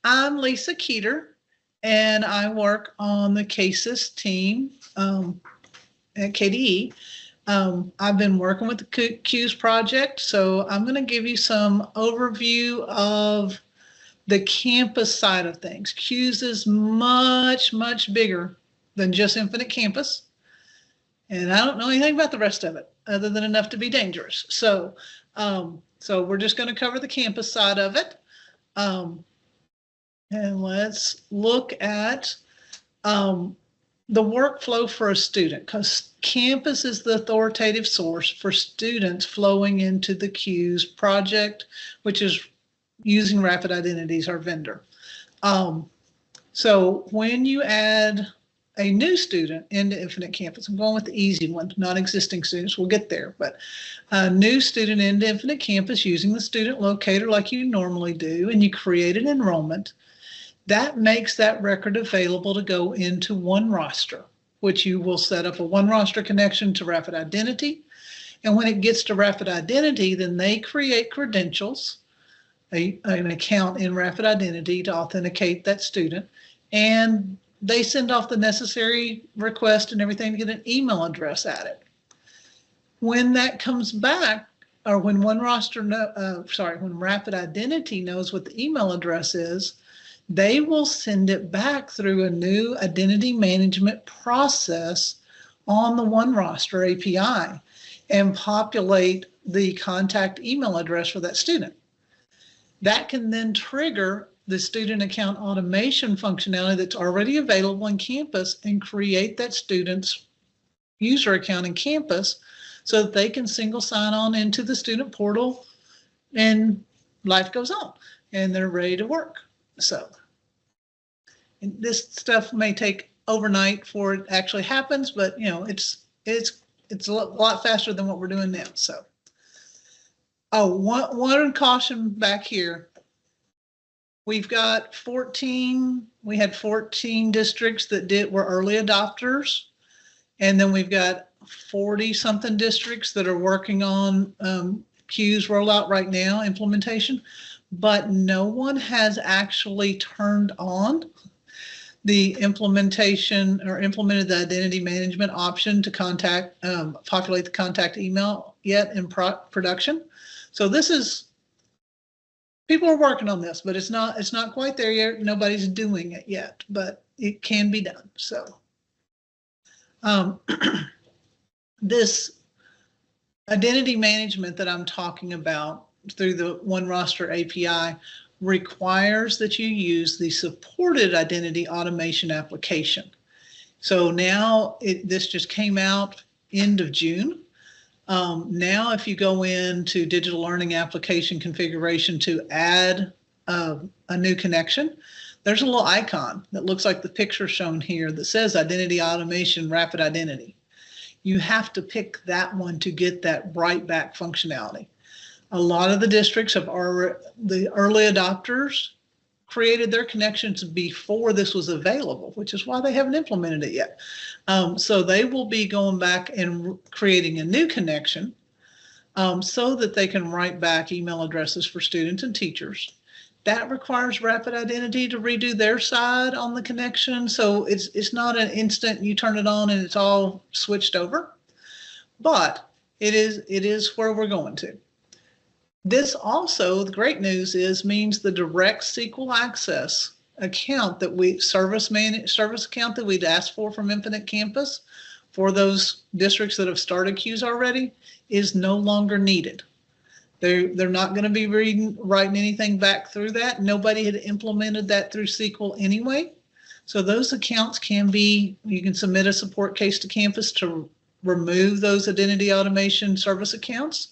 I'm Lisa Keeter, and I work on the KSIS team at KDE. I've been working with the CUES project, so I'm going to give you some overview of the campus side of things. CUES is much, much bigger than just Infinite Campus, and I don't know anything about the rest of it other than enough to be dangerous. So we're just going to cover the campus side of it. And let's look at the workflow for a student, because campus is the authoritative source for students flowing into the CUES project, which is using Rapid Identities, our vendor. So when you add a new student into Infinite Campus, I'm going with the easy one, non-existing students, we'll get there, but a new student into Infinite Campus using the student locator like you normally do, and you create an enrollment, that makes that record available to go into OneRoster, which you will set up a OneRoster connection to Rapid Identity. And when it gets to Rapid Identity, then they create credentials, an account in Rapid Identity to authenticate that student. And they send off the necessary request and everything to get an email address at it. When that comes back, or when when Rapid Identity knows what the email address is, they will send it back through a new identity management process on the OneRoster API and populate the contact email address for that student. That can then trigger the student account automation functionality that's already available on campus and create that student's user account in campus so that they can single sign on into the student portal and life goes on and they're ready to work. So and this stuff may take overnight before it actually happens, but you know, it's a lot faster than what we're doing now. So, one caution back here. We've got 14, we had 14 districts that were early adopters. And then we've got 40 something districts that are working on CUES rollout right now, implementation, but no one has actually turned on the implementation or implemented the identity management option to populate the contact email yet in production. So this is, people are working on this, but it's not quite there yet. Nobody's doing it yet, but it can be done. So this identity management that I'm talking about through the OneRoster API requires that you use the supported identity automation application. So now this just came out end of June. Now, if you go into digital learning application configuration to add a new connection, there's a little icon that looks like the picture shown here that says Identity Automation Rapid Identity. You have to pick that one to get that right back functionality. A lot of the districts the early adopters created their connections before this was available, which is why they haven't implemented it yet. So they will be going back and creating a new connection so that they can write back email addresses for students and teachers. That requires Rapid Identity to redo their side on the connection. So it's not an instant you turn it on and it's all switched over, but it is where we're going to. This also, the great news is, means the direct SQL access account that service account that we'd asked for from Infinite Campus for those districts that have started CUES already is no longer needed. They're not going to be writing anything back through that. Nobody had implemented that through SQL anyway. So those accounts you can submit a support case to campus to remove those identity automation service accounts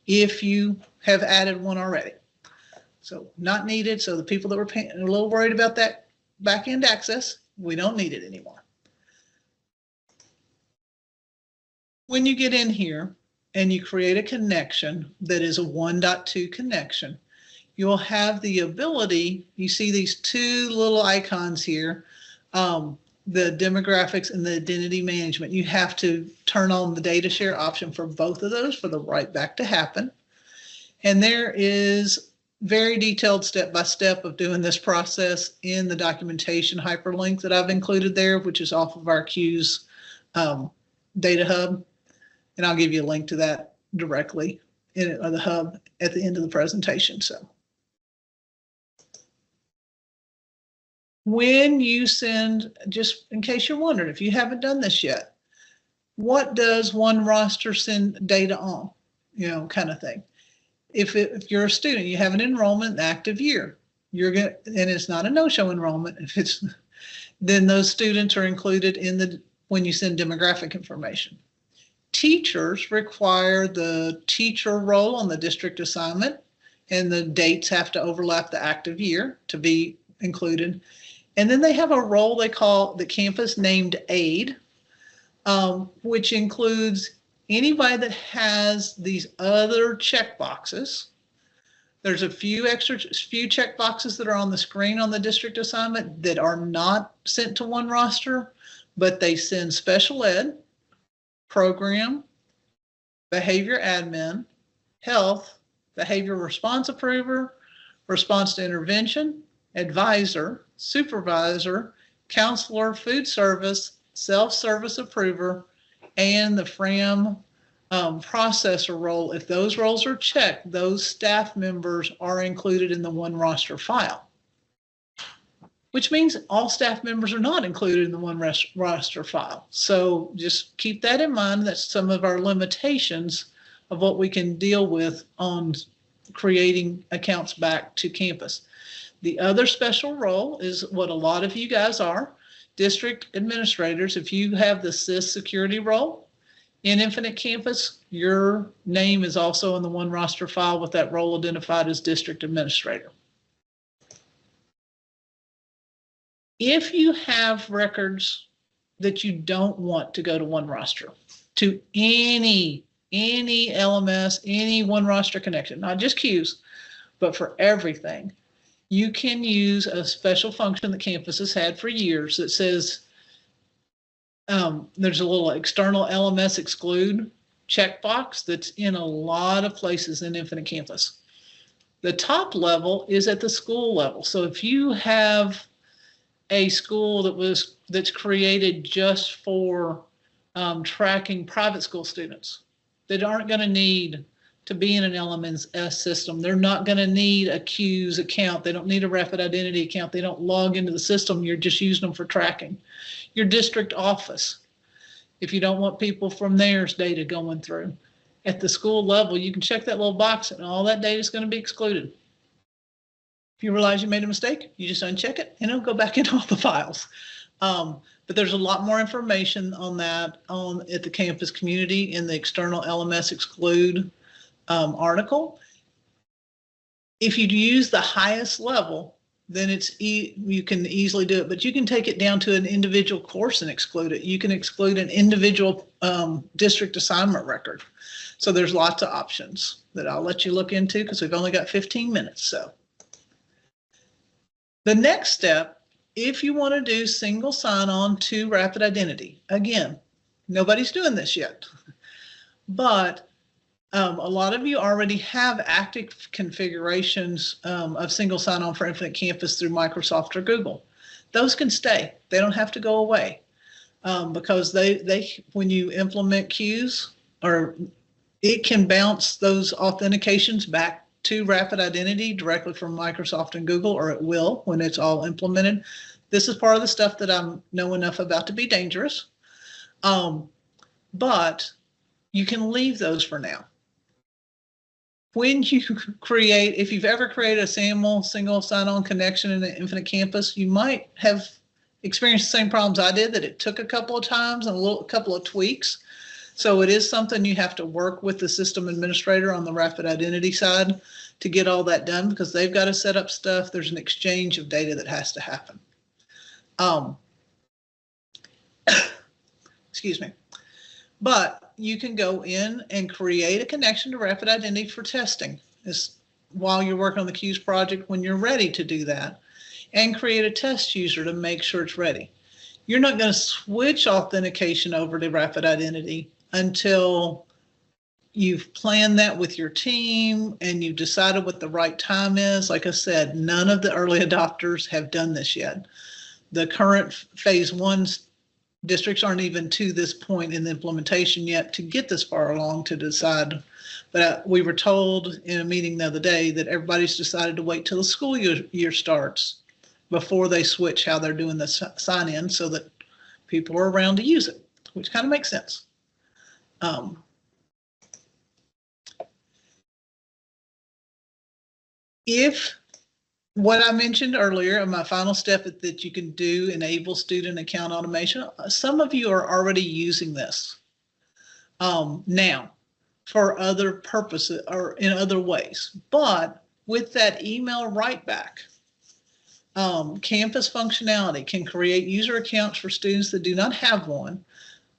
if you have added one already. So not needed. So the people that were a little worried about that back-end access, we don't need it anymore. When you get in here and you create a connection that is a 1.2 connection, you'll have the ability, you see these two little icons here, the demographics and the identity management. You have to turn on the data share option for both of those for the write back to happen. And there is very detailed step-by-step of doing this process in the documentation hyperlink that I've included there, which is off of our CUES data hub. And I'll give you a link to that directly in the hub at the end of the presentation. So when you send, just in case you're wondering, if you haven't done this yet, what does one roster send data on? Kind of thing. If you're a student, you have an enrollment in active year, and it's not a no-show enrollment. Then those students are included when you send demographic information. Teachers require the teacher role on the district assignment, and the dates have to overlap the active year to be included. And then they have a role they call the campus named aide, which includes anybody that has these other check boxes. There's a few check boxes that are on the screen on the district assignment that are not sent to one roster, but they send special ed, program, behavior admin, health, behavior response approver, response to intervention, advisor, supervisor, counselor, food service, self-service approver, and the FRAM processor role. If those roles are checked, those staff members are included in the one roster file, which means all staff members are not included in the one roster file. So just keep that in mind. That's some of our limitations of what we can deal with on creating accounts back to campus. The other special role is what a lot of you guys are, district administrators. If you have the CIS security role in Infinite Campus, your name is also in the one roster file with that role identified as district administrator. If you have records that you don't want to go to one roster, to any LMS, any one roster connection, not just CUES, but for everything, you can use a special function that campus has had for years that says there's a little external LMS exclude checkbox that's in a lot of places in Infinite Campus. The top level is at the school level. So if you have a school that's created just for tracking private school students that aren't going to need to be in an LMS system. They're not going to need a CUES account. They don't need a rapid identity account. They don't log into the system. You're just using them for tracking. Your district office, if you don't want people from there's data going through. At the school level, you can check that little box and all that data is going to be excluded. If you realize you made a mistake, you just uncheck it and it'll go back into all the files. But there's a lot more information on that at the campus community in the external LMS exclude article. If you use the highest level, then you can easily do it, but you can take it down to an individual course and exclude it. You can exclude an individual district assignment record. So there's lots of options that I'll let you look into because we've only got 15 minutes. So the next step, if you want to do single sign-on to rapid identity, again, nobody's doing this yet, but a lot of you already have active configurations of single sign-on for Infinite Campus through Microsoft or Google. Those can stay. They don't have to go away because when you implement CUES, or it can bounce those authentications back to rapid identity directly from Microsoft and Google, or it will when it's all implemented. This is part of the stuff that I know enough about to be dangerous, but you can leave those for now. When you if you've ever created a SAML single sign-on connection in an Infinite Campus, you might have experienced the same problems I did, that it took a couple of times and a couple of tweaks. So it is something you have to work with the system administrator on the rapid identity side to get all that done, because they've got to set up stuff. There's an exchange of data that has to happen. Excuse me. But you can go in and create a connection to rapid identity for testing while you're working on the CUES project, when you're ready to do that, and create a test user to make sure it's ready. You're not going to switch authentication over to rapid identity until you've planned that with your team and you've decided what the right time is. Like I said, none of the early adopters have done this yet. The current phase one districts aren't even to this point in the implementation yet to get this far along to decide. But we were told in a meeting the other day that everybody's decided to wait till the school year starts before they switch how they're doing the sign in so that people are around to use it, which kind of makes sense. If what I mentioned earlier, my final step that you can do, enable student account automation, some of you are already using this now for other purposes or in other ways. But with that email write back, campus functionality can create user accounts for students that do not have one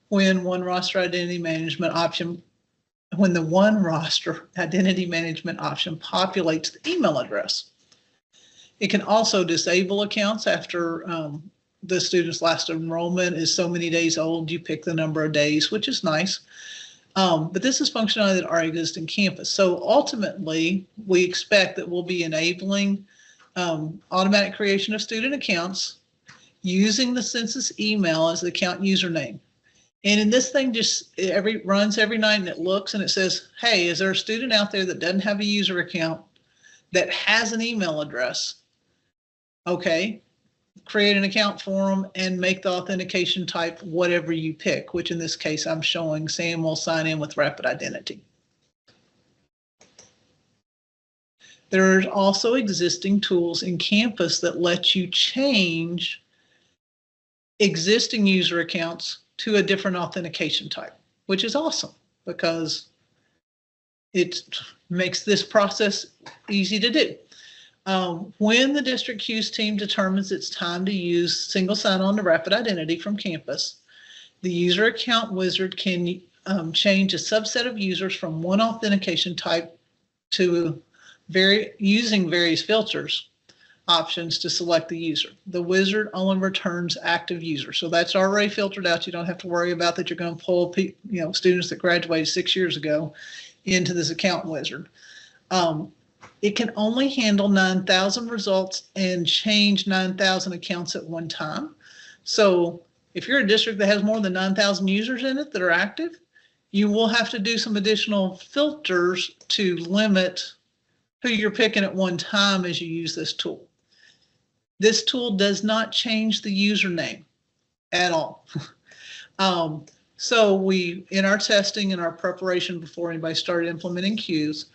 when one roster identity management option when the one roster identity management option populates the email address. It can also disable accounts after the student's last enrollment is so many days old. You pick the number of days, which is nice. But this is functionality that already exists in campus. So ultimately, we expect that we'll be enabling automatic creation of student accounts using the census email as the account username. And in this thing just runs every night and it looks and it says, hey, is there a student out there that doesn't have a user account that has an email address? Okay, create an account for them and make the authentication type whatever you pick, which in this case I'm showing Sam will sign in with Rapid Identity. There are also existing tools in campus that let you change existing user accounts to a different authentication type, which is awesome because it makes this process easy to do. When the district CUES team determines it's time to use single sign-on to Rapid Identity from campus, the user account wizard can change a subset of users from one authentication type to using various filters options to select the user. The wizard only returns active users. So that's already filtered out. You don't have to worry about that. You're going to pull students that graduated 6 years ago into this account wizard. It can only handle 9,000 results and change 9,000 accounts at one time. So if you're a district that has more than 9,000 users in it that are active, you will have to do some additional filters to limit who you're picking at one time as you use this tool. This tool does not change the username at all. So in our testing and our preparation before anybody started implementing CUES,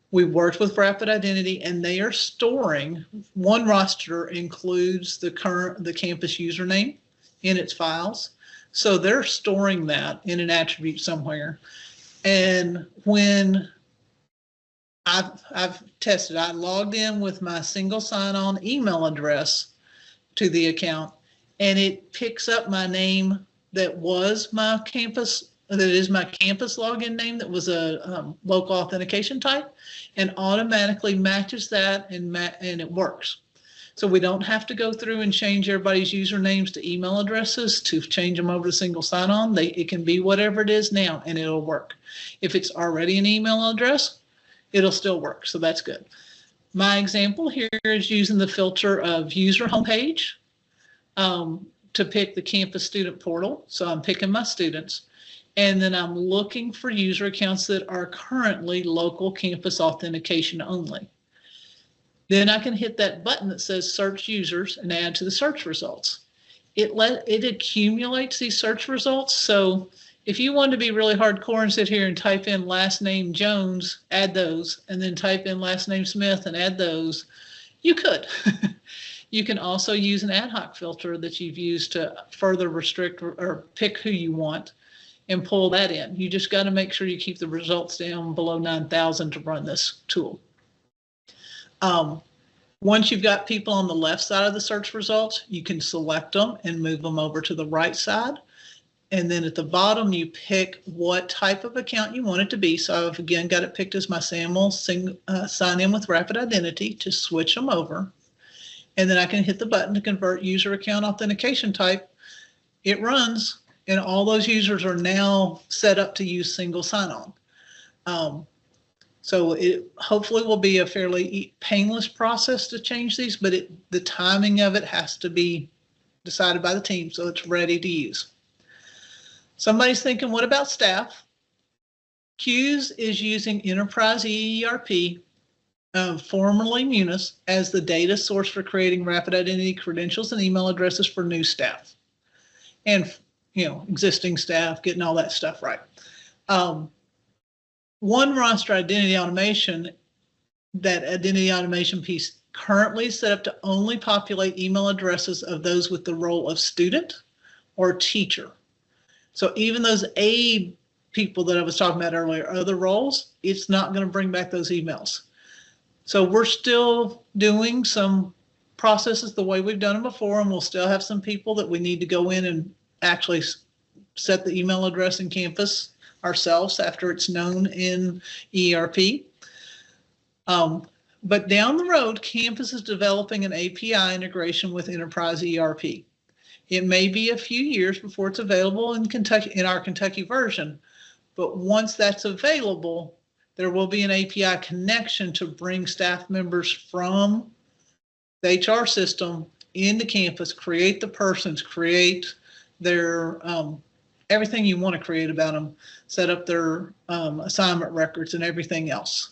we worked with Rapid Identity and they are storing, one roster includes the campus username in its files. So they're storing that in an attribute somewhere. And when I've tested, I logged in with my single sign-on email address to the account and it picks up my name that was my campus, that is my campus login name that was a local authentication type and automatically matches that and it works. So we don't have to go through and change everybody's usernames to email addresses to change them over to single sign-on. It can be whatever it is now and it'll work. If it's already an email address, it'll still work, so that's good. My example here is using the filter of user homepage to pick the campus student portal. So I'm picking my students, and then I'm looking for user accounts that are currently local campus authentication only. Then I can hit that button that says search users and add to the search results. It accumulates these search results. So if you want to be really hardcore and sit here and type in last name Jones, add those, and then type in last name Smith and add those, you could. You can also use an ad hoc filter that you've used to further restrict or pick who you want and pull that in. You just got to make sure you keep the results down below 9,000 to run this tool. Once you've got people on the left side of the search results, you can select them and move them over to the right side. And then at the bottom, you pick what type of account you want it to be. So I've again got it picked as my SAML sign in with Rapid Identity to switch them over. And then I can hit the button to convert user account authentication type. It runs and all those users are now set up to use single sign-on. So it hopefully will be a fairly painless process to change these, but the timing of it has to be decided by the team so it's ready to use. Somebody's thinking, what about staff? CUES is using Enterprise EERP, formerly Munis, as the data source for creating rapid identity credentials and email addresses for new staff and existing staff, getting all that stuff right. One roster identity automation, that identity automation piece currently set up to only populate email addresses of those with the role of student or teacher. So even those aid people that I was talking about earlier, other roles, it's not going to bring back those emails. So we're still doing some processes the way we've done them before, and we'll still have some people that we need to go in and actually set the email address in Campus ourselves after it's known in ERP. But down the road, Campus is developing an API integration with Enterprise ERP. It may be a few years before it's available in Kentucky, in our Kentucky version, but once that's available, there will be an API connection to bring staff members from the HR system into Campus, create the persons, create their everything you want to create about them, set up their assignment records and everything else.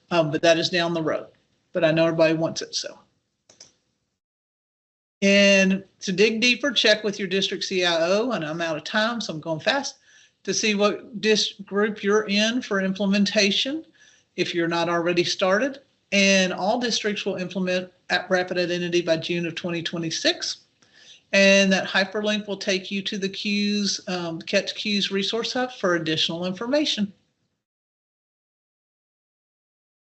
But that is down the road. But I know everybody wants it, so. And to dig deeper, check with your district CIO, and I'm out of time, so I'm going fast, to see what group you're in for implementation, if you're not already started. And all districts will implement Rapid Identity by June of 2026. And that hyperlink will take you to the CUES, CUES Resource Hub for additional information.